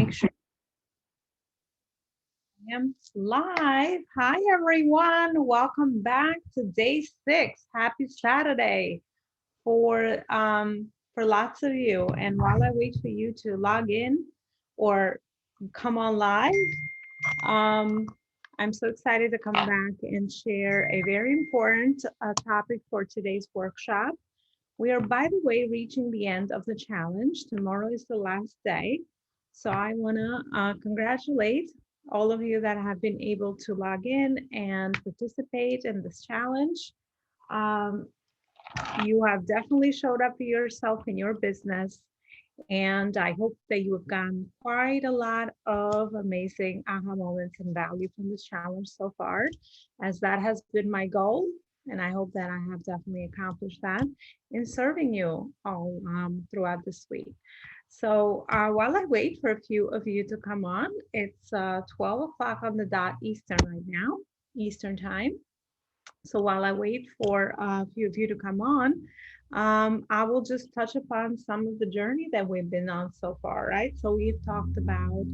make sure I am live. Hi, everyone. Welcome back to day 6. Happy Saturday for lots of you. And while I wait for you to log in or come on live, um, I'm so excited to come back and share a very important topic for today's workshop. We are, by the way, reaching the end of the challenge. Tomorrow is the last day. So I want to congratulate all of you that have been able to log in and participate in this challenge. Um, you have definitely showed up for yourself in your business. And I hope that you have gotten quite a lot of amazing aha moments and value from this challenge so far, as that has been my goal. And I hope that I have definitely accomplished that in serving you all throughout this week. So while I wait for a few of you to come on, it's 12 o'clock on the dot Eastern right now, Eastern time. So while I wait for a few of you to come on, I will just touch upon some of the journey that we've been on so far, right? So we've talked about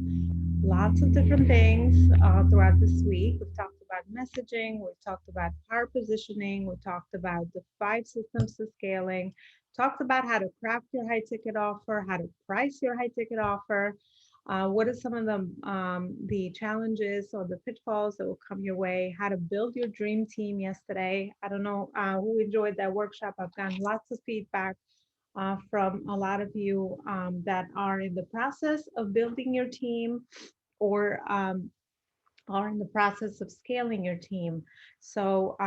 lots of different things throughout this week. We've talked about messaging, we've talked about power positioning, we talked about the 5 systems to scaling, talked about how to craft your high ticket offer, how to price your high ticket offer, what are some of the challenges or the pitfalls that will come your way? How to build your dream team yesterday. I don't know who enjoyed that workshop. I've gotten lots of feedback from a lot of you that are in the process of building your team or are in the process of scaling your team. So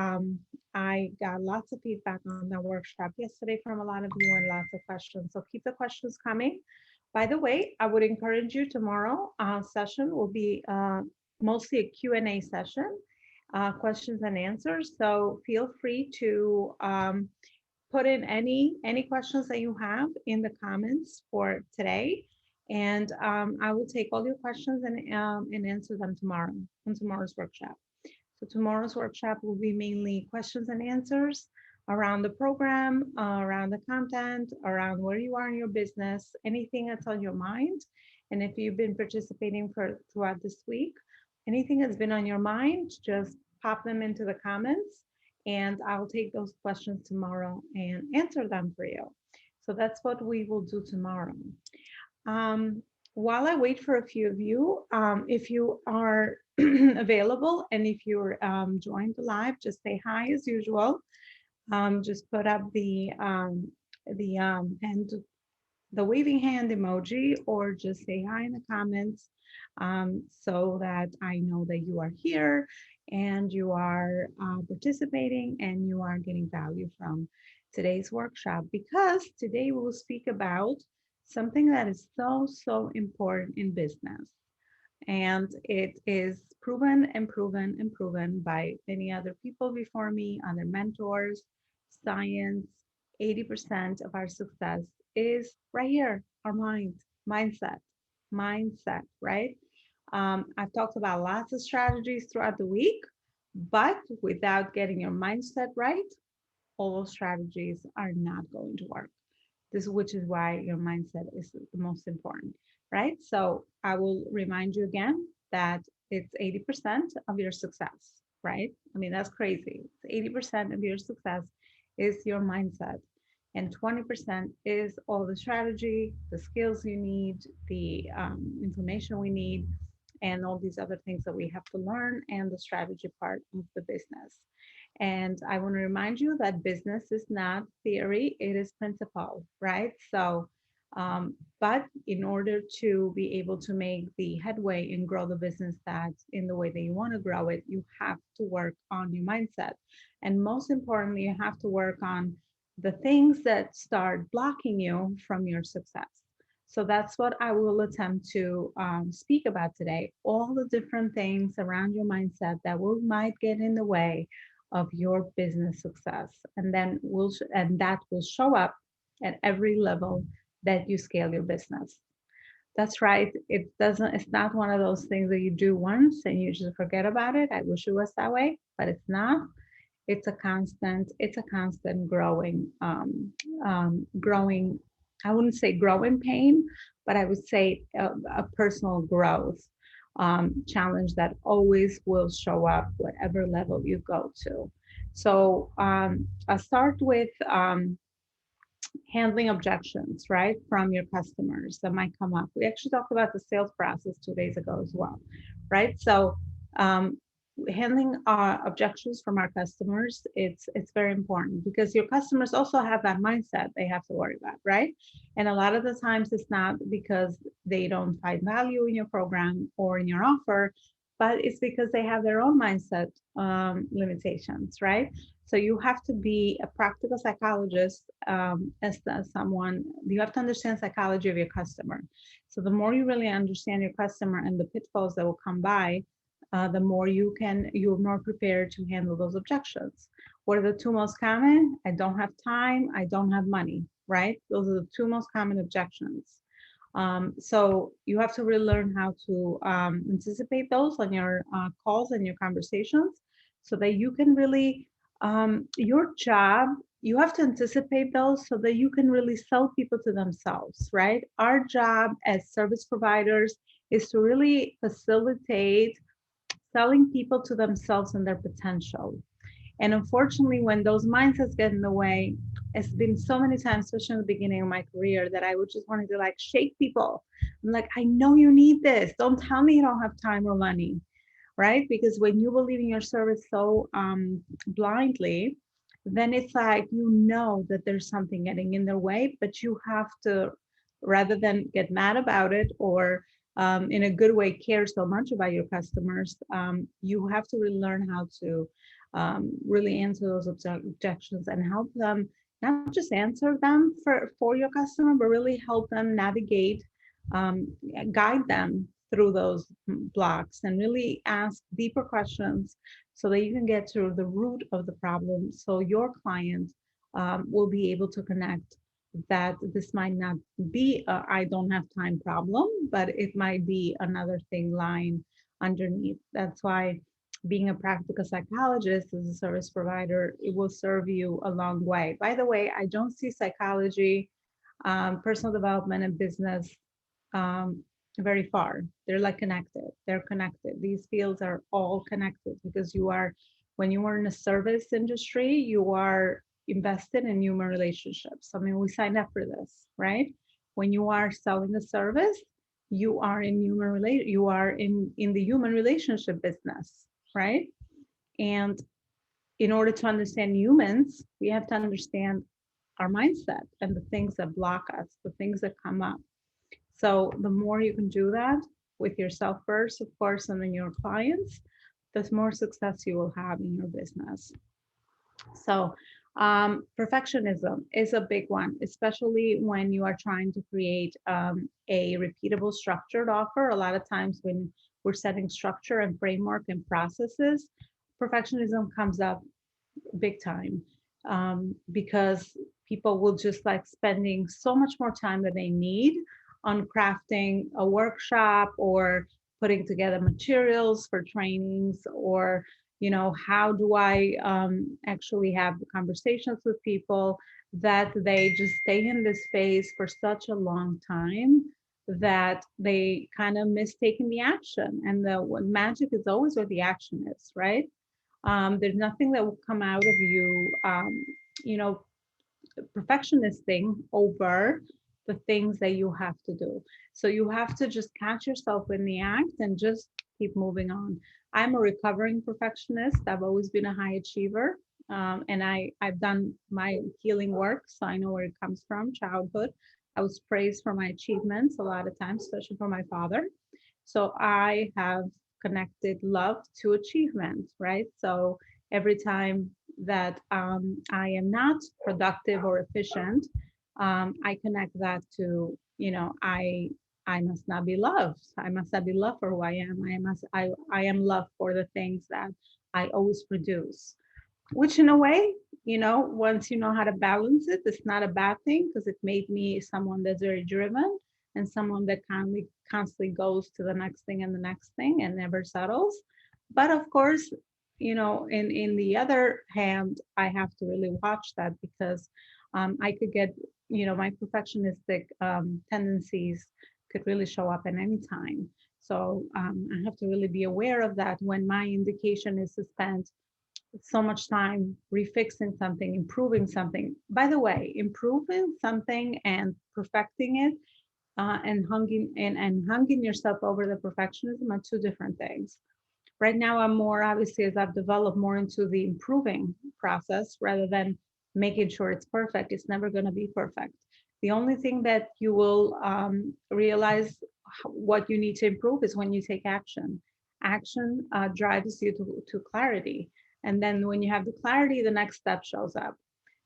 I got lots of feedback on that workshop yesterday from a lot of you and lots of questions. So keep the questions coming. By the way, I would encourage you tomorrow session will be mostly a Q&A session, questions and answers. So feel free to put in any questions that you have in the comments for today. And I will take all your questions and answer them tomorrow on tomorrow's workshop. So tomorrow's workshop will be mainly questions and answers around the program, around the content, around where you are in your business, anything that's on your mind. And if you've been participating throughout this week, anything that's been on your mind, just pop them into the comments and I'll take those questions tomorrow and answer them for you. So that's what we will do tomorrow. Um, while I wait for a few of you, if you are available and if you're joined live, just say hi as usual. Just put up hand, the waving hand emoji, or just say hi in the comments so that I know that you are here and you are participating and you are getting value from today's workshop, because today we will speak about something that is so important in business. And it is proven and proven and proven by many other people before me, other mentors, science. 80% of our success is right here, our mindset, right? I've talked about lots of strategies throughout the week, but without getting your mindset right, all those strategies are not going to work. Which is why your mindset is the most important, right? So I will remind you again that it's 80% of your success, right? I mean, that's crazy. It's 80% of your success is your mindset, and 20% is all the strategy, the skills you need, the information we need, and all these other things that we have to learn, and the strategy part of the business. And I want to remind you that business is not theory, it is principle, right? So, but in order to be able to make the headway and grow the business that's in the way that you want to grow it, you have to work on your mindset. And most importantly, you have to work on the things that start blocking you from your success. So that's what I will attempt to speak about today. All the different things around your mindset that might get in the way of your business success, and then that will show up at every level that you scale your business. That's right. It's not one of those things that you do once and you just forget about it. I wish it was that way, but it's not. It's a constant growing I wouldn't say growing pain, but I would say a personal growth challenge that always will show up whatever level you go to. So I'll start with handling objections, right, from your customers that might come up. We actually talked about the sales process 2 days ago as well, right? So um, handling objections from our customers, it's very important because your customers also have that mindset they have to worry about, right? And a lot of the times it's not because they don't find value in your program or in your offer, but it's because they have their own mindset limitations, right? So you have to be a practical psychologist as someone, you have to understand psychology of your customer. So the more you really understand your customer and the pitfalls that will come by, the more you're more prepared to handle those objections. What are the two most common? I don't have time, I don't have money, right? Those are the two most common objections. So you have to really learn how to anticipate those on your calls and your conversations so that you can really, your job, you have to anticipate those so that you can really sell people to themselves, right? Our job as service providers is to really facilitate selling people to themselves and their potential. And unfortunately, when those mindsets get in the way, it's been so many times, especially in the beginning of my career, that I would just wanted to like shake people. I'm like, I know you need this. Don't tell me you don't have time or money, right? Because when you believe in your service so blindly, then it's like you know that there's something getting in their way, but you have to, rather than get mad about it or in a good way care so much about your customers, you have to really learn how to really answer those objections and help them not just answer them for your customer, but really help them navigate, guide them through those blocks and really ask deeper questions so that you can get to the root of the problem so your client will be able to connect that this might not be a I don't have time problem, but it might be another thing lying underneath. That's why being a practical psychologist as a service provider, it will serve you a long way. By the way, I don't see psychology, personal development, and business um, very far. They're like connected. They're connected. These fields are all connected because you are, when you are in a service industry, you are invested in human relationships. I mean, we signed up for this, right? When you are selling a service, you are in you are in the human relationship business, right? And in order to understand humans, we have to understand our mindset and the things that block us, the things that come up. So the more you can do that with yourself first, of course, and then your clients, the more success you will have in your business. So perfectionism is a big one, especially when you are trying to create a repeatable structured offer. A lot of times when we're setting structure and framework and processes, perfectionism comes up big time because people will just like spending so much more time than they need on crafting a workshop or putting together materials for trainings or how do I actually have conversations with people that they just stay in this space for such a long time that they kind of mistaken the action and the magic is always where the action is, right? There's nothing that will come out of you, you know, perfectionisting over the things that you have to do. So you have to just catch yourself in the act and just keep moving on. I'm a recovering perfectionist. I've always been a high achiever. And I've done my healing work, so I know where it comes from, childhood. I was praised for my achievements a lot of times, especially from my father. So I have connected love to achievement, right? So every time that I am not productive or efficient, I connect that to, I must not be loved. I must not be loved for who I am. I am loved for the things that I always produce, which in a way, once you know how to balance it, it's not a bad thing because it made me someone that's very driven and someone that constantly goes to the next thing and the next thing and never settles. But of course, in the other hand, I have to really watch that because I could get my perfectionistic tendencies could really show up at any time. So I have to really be aware of that when my indication is to spend so much time refixing something, improving something. By the way, improving something and perfecting it and hanging yourself over the perfectionism are two different things. Right now, I'm more obviously as I've developed more into the improving process rather than making sure it's perfect. It's never going to be perfect. The only thing that you will realize what you need to improve is when you take action. Action drives you to clarity. And then when you have the clarity, the next step shows up.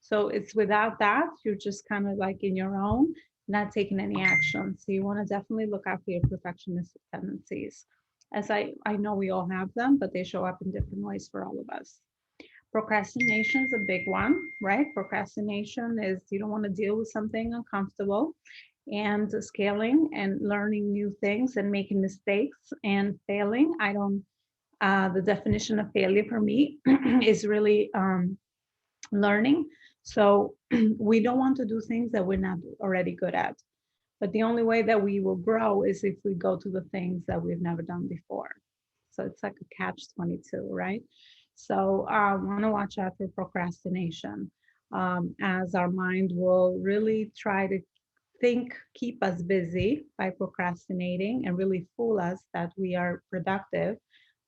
So it's without that, you're just kind of like in your own, not taking any action. So you want to definitely look out for your perfectionistic tendencies. As I know we all have them, but they show up in different ways for all of us. Procrastination is a big one, right? Procrastination is you don't want to deal with something uncomfortable, and scaling and learning new things and making mistakes and failing. I don't, the definition of failure for me is really learning. So we don't want to do things that we're not already good at. But the only way that we will grow is if we go to the things that we've never done before. So it's like a catch 22, right? So I want to watch out for procrastination, as our mind will really try to keep us busy by procrastinating and really fool us that we are productive,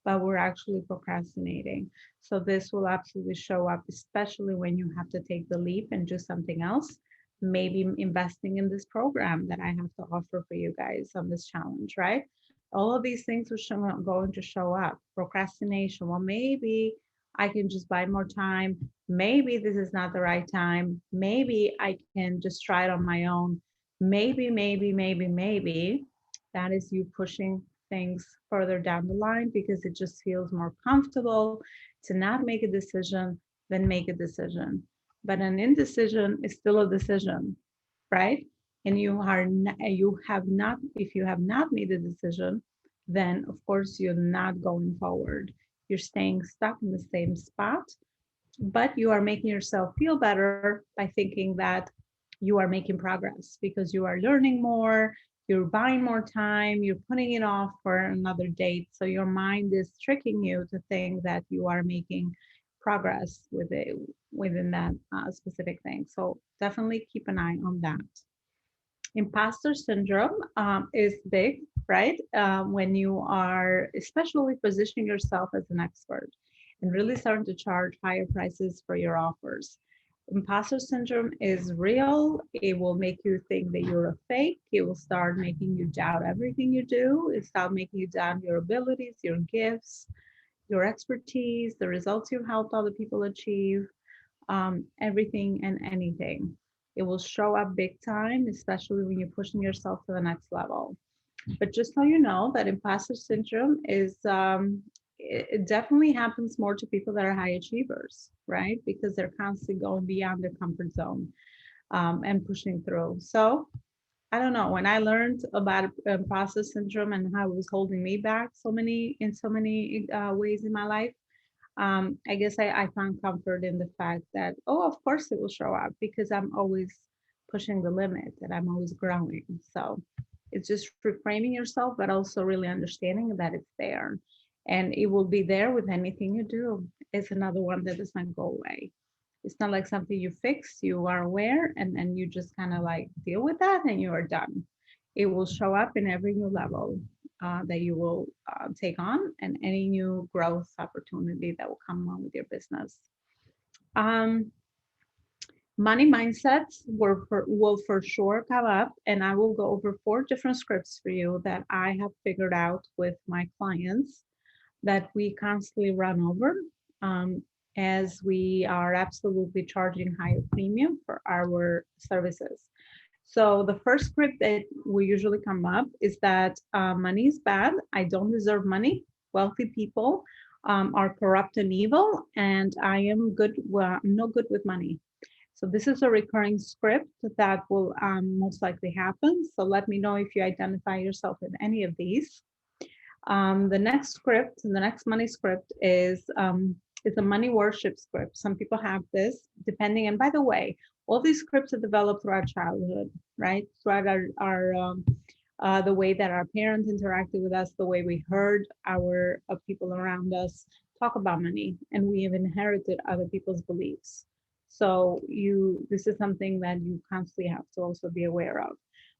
but we're actually procrastinating. So this will absolutely show up, especially when you have to take the leap and do something else. Maybe investing in this program that I have to offer for you guys on this challenge, right? All of these things are going to show up. Procrastination. Well, maybe I can just buy more time. Maybe this is not the right time. Maybe I can just try it on my own. Maybe. That is you pushing things further down the line because it just feels more comfortable to not make a decision than make a decision. But an indecision is still a decision, right? And you have not, if you have not made a decision, then of course you're not going forward. You're staying stuck in the same spot, but you are making yourself feel better by thinking that you are making progress because you are learning more, you're buying more time, you're putting it off for another date. So your mind is tricking you to think that you are making progress within that specific thing. So definitely keep an eye on that. Imposter syndrome is big, right? When you are especially positioning yourself as an expert and really starting to charge higher prices for your offers. Imposter syndrome is real. It will make you think that you're a fake. It will start making you doubt everything you do. It start making you doubt your abilities, your gifts, your expertise, the results you've helped other people achieve, everything and anything. It will show up big time, especially when you're pushing yourself to the next level. But just so you know, that imposter syndrome is, it definitely happens more to people that are high achievers, right? Because they're constantly going beyond their comfort zone and pushing through. So I don't know. When I learned about imposter syndrome and how it was holding me back so many ways in my life, I guess I found comfort in the fact that, oh, of course it will show up because I'm always pushing the limit and I'm always growing. So it's just reframing yourself, but also really understanding that it's there and it will be there with anything you do. It's another one that does not go away. It's not like something you fix, you are aware, and then you just kind of like deal with that and you are done. It will show up in every new level that you will take on and any new growth opportunity that will come on with your business. Um, Money mindsets will for sure come up, and I will go over 4 different scripts for you that I have figured out with my clients that we constantly run over, um, as we are absolutely charging higher premium for our services. So the first script that we usually come up is that money is bad. I don't deserve money. Wealthy people are corrupt and evil, and I am good. Well, I'm no good with money. So this is a recurring script that will most likely happen. So let me know if you identify yourself in any of these. The next script, the next money script is a money worship script. Some people have this, depending. And by the way, All these scripts are developed throughout childhood, right? Throughout the way that our parents interacted with us, the way we heard our people around us talk about money, and we have inherited other people's beliefs. So this is something that you constantly have to also be aware of.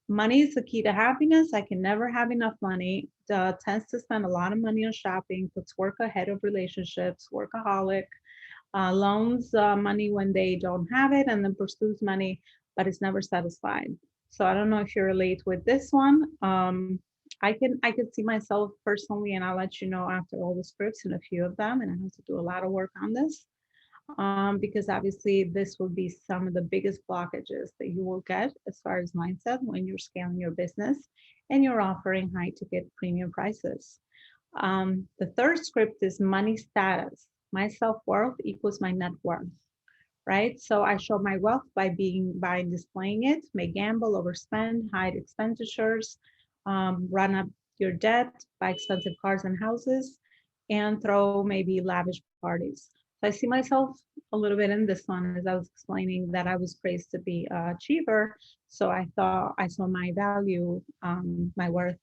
Money is the key to happiness. I can never have enough money. Tends to spend a lot of money on shopping, puts work ahead of relationships, workaholic, loans money when they don't have it, and then pursues money, but is never satisfied. So I don't know if you relate with this one. I could see myself personally, and I'll let you know after all the scripts and a few of them, and I have to do a lot of work on this because obviously this will be some of the biggest blockages that you will get as far as mindset when you're scaling your business and you're offering high ticket premium prices. The third script is money status. My self-worth equals my net worth, right? So I show my wealth by displaying it, may gamble, overspend, hide expenditures, run up your debt, buy expensive cars and houses, and throw maybe lavish parties. So I see myself a little bit in this one as I was explaining that I was praised to be a achiever. So I thought I saw my value, my worth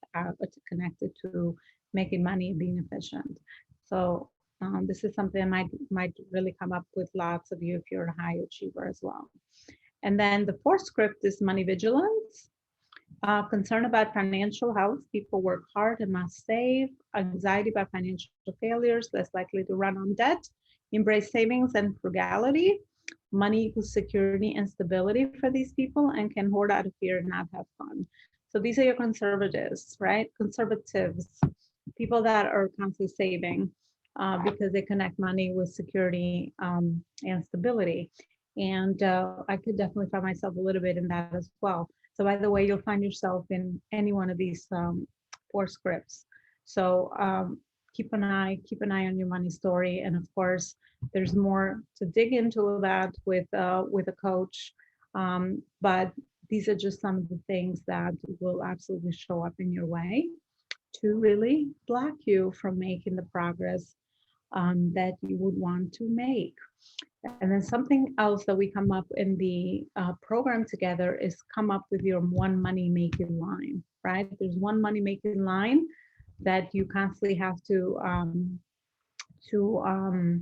connected to making money, being efficient. So this is something that might really come up with lots of you if you're a high achiever as well. And then the fourth script is money vigilance. Concern about financial health. People work hard and must save. Anxiety about financial failures, less likely to run on debt. Embrace savings and frugality. Money equals security and stability for these people and can hoard out of fear and not have fun. So these are your conservatives, right? Conservatives, people that are constantly saving because they connect money with security and stability. And I could definitely find myself a little bit in that as well. So by the way, you'll find yourself in any one of these four scripts. So keep an eye on your money story. And of course, there's more to dig into that with a coach. But these are just some of the things that will absolutely show up in your way to really block you from making the progress that you would want to make. And then something else that we come up in the program together is come up with your one money making line, right? There's one money making line that you constantly have to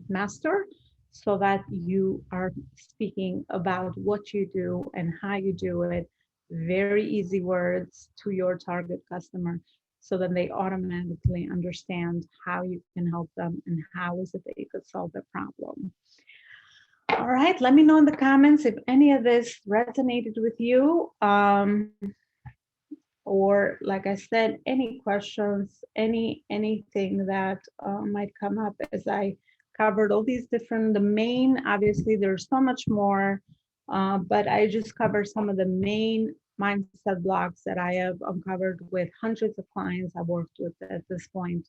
master so that you are speaking about what you do and how you do it. Very easy words to your target customer so that they automatically understand how you can help them and how is it that you could solve the problem. All right, let me know in the comments if any of this resonated with you. Or like I said, any questions, anything that might come up as I covered all these different, the main, obviously there's so much more, but I just covered some of the main mindset blocks that I have uncovered with hundreds of clients I've worked with at this point.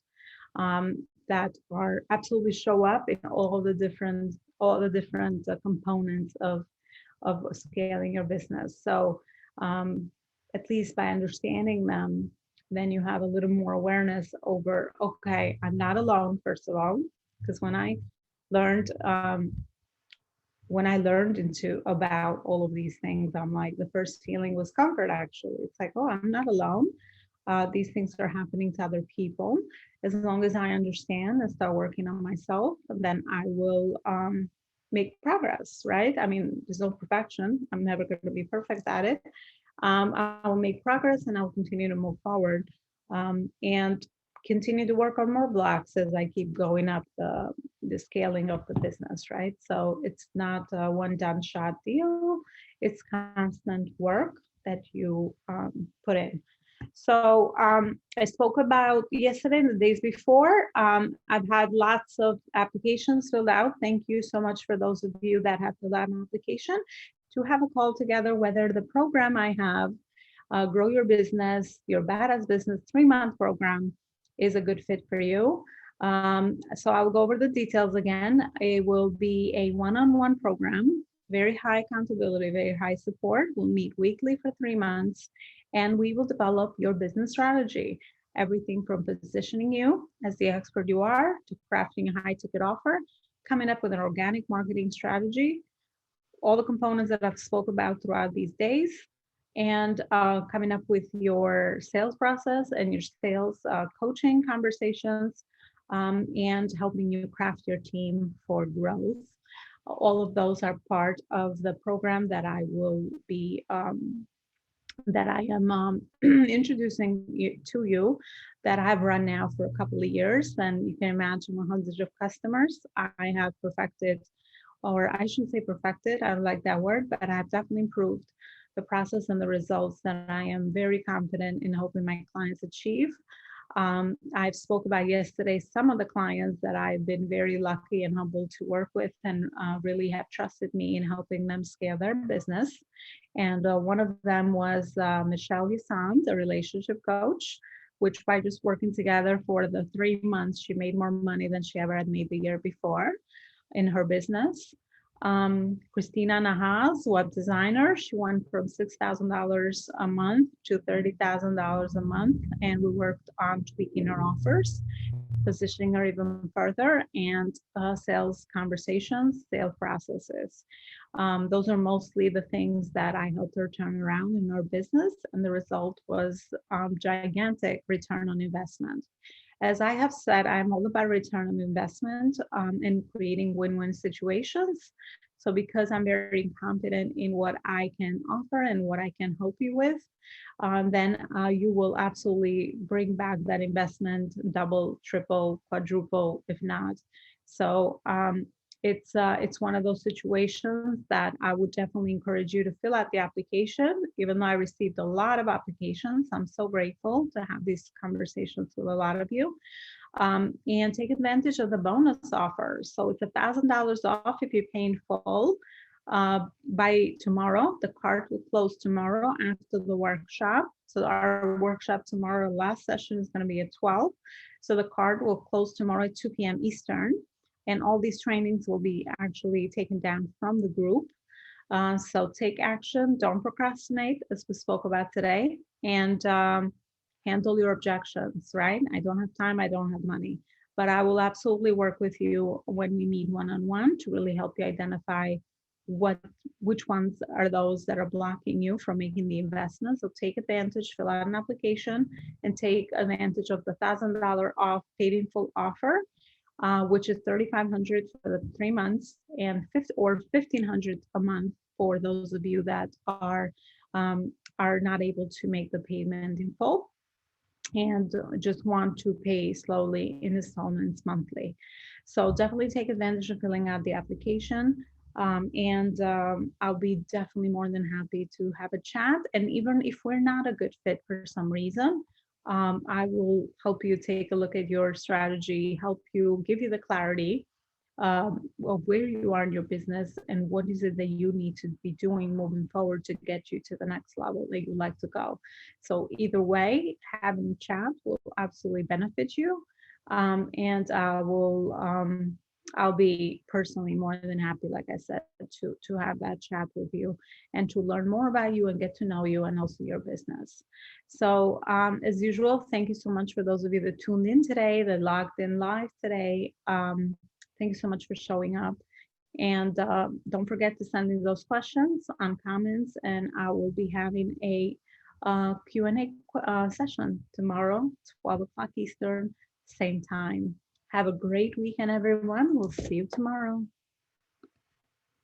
That are absolutely show up in all the different components of scaling your business. So at least by understanding them, then you have a little more awareness over, okay, I'm not alone, first of all, because learned when I learned into about all of these things, I'm like, the first feeling was comfort, actually. It's like, oh, I'm not alone. These things are happening to other people. As long as I understand and start working on myself, then I will make progress, right? I mean, there's no perfection. I'm never going to be perfect at it. I will make progress and I will continue to move forward and continue to work on more blocks as I keep going up the scaling of the business, right? So it's not a one done shot deal. It's constant work that you put in. So I spoke about yesterday and the days before. I've had lots of applications filled out. Thank you so much for those of you that have filled out an application to have a call together, whether the program I have, Grow Your Business, Your Badass Business 3-month program is a good fit for you. So I'll go over the details again. It will be a one-on-one program, very high accountability, very high support. We'll meet weekly for 3 months and we will develop your business strategy. Everything from positioning you as the expert you are to crafting a high ticket offer, coming up with an organic marketing strategy, all the components that I've spoke about throughout these days, and coming up with your sales process and your sales coaching conversations, and helping you craft your team for growth. All of those are part of the program that I will be that I am introducing to you, that I have run now for a couple of years. And you can imagine hundreds of customers. I have perfected, or I shouldn't say perfected, I don't like that word, but I have definitely improved the process and the results that I am very confident in helping my clients achieve. I've spoke about yesterday some of the clients that I've been very lucky and humbled to work with, and really have trusted me in helping them scale their business. And one of them was Michelle Hisand, a relationship coach, which by just working together for the 3 months, she made more money than she ever had made the year before in her business. Christina Nahas, web designer, she went from $6,000 a month to $30,000 a month, and we worked on tweaking her offers, positioning her even further, and sales conversations, sales processes. Those are mostly the things that I helped her turn around in her business, and the result was gigantic return on investment. As I have said, I'm all about return on investment and creating win-win situations. So because I'm very confident in what I can offer and what I can help you with, then you will absolutely bring back that investment double, triple, quadruple, if not. So it's one of those situations that I would definitely encourage you to fill out the application. Even though I received a lot of applications, I'm so grateful to have these conversations with a lot of you. And take advantage of the bonus offers. So it's $1,000 off if you pay in full by tomorrow. The cart will close tomorrow after the workshop. So our workshop tomorrow, last session is going to be at 12. So the cart will close tomorrow at 2 p.m. Eastern. And all these trainings will be actually taken down from the group. So take action, don't procrastinate, as we spoke about today, and handle your objections, right? I don't have time, I don't have money, but I will absolutely work with you when we meet one-on-one to really help you identify which ones are those that are blocking you from making the investment. So take advantage, fill out an application, and take advantage of the $1,000 off paid in full offer, which is $3,500 for the 3 months and $1,500 a month for those of you that are not able to make the payment in full and just want to pay slowly in installments monthly. So definitely take advantage of filling out the application. And I'll be definitely more than happy to have a chat. And even if we're not a good fit for some reason, I will help you take a look at your strategy, help you give you the clarity of where you are in your business and what is it that you need to be doing moving forward to get you to the next level that you'd like to go. So either way, having a chat will absolutely benefit you. And I'll be personally more than happy, like I said, to have that chat with you and to learn more about you and get to know you and also your business. So as usual, thank you so much for those of you that tuned in today, that logged in live today. Thank you so much for showing up. And don't forget to send in those questions on comments, and I will be having a Q&A session tomorrow, 12 o'clock Eastern, same time. Have a great weekend, everyone. We'll see you tomorrow.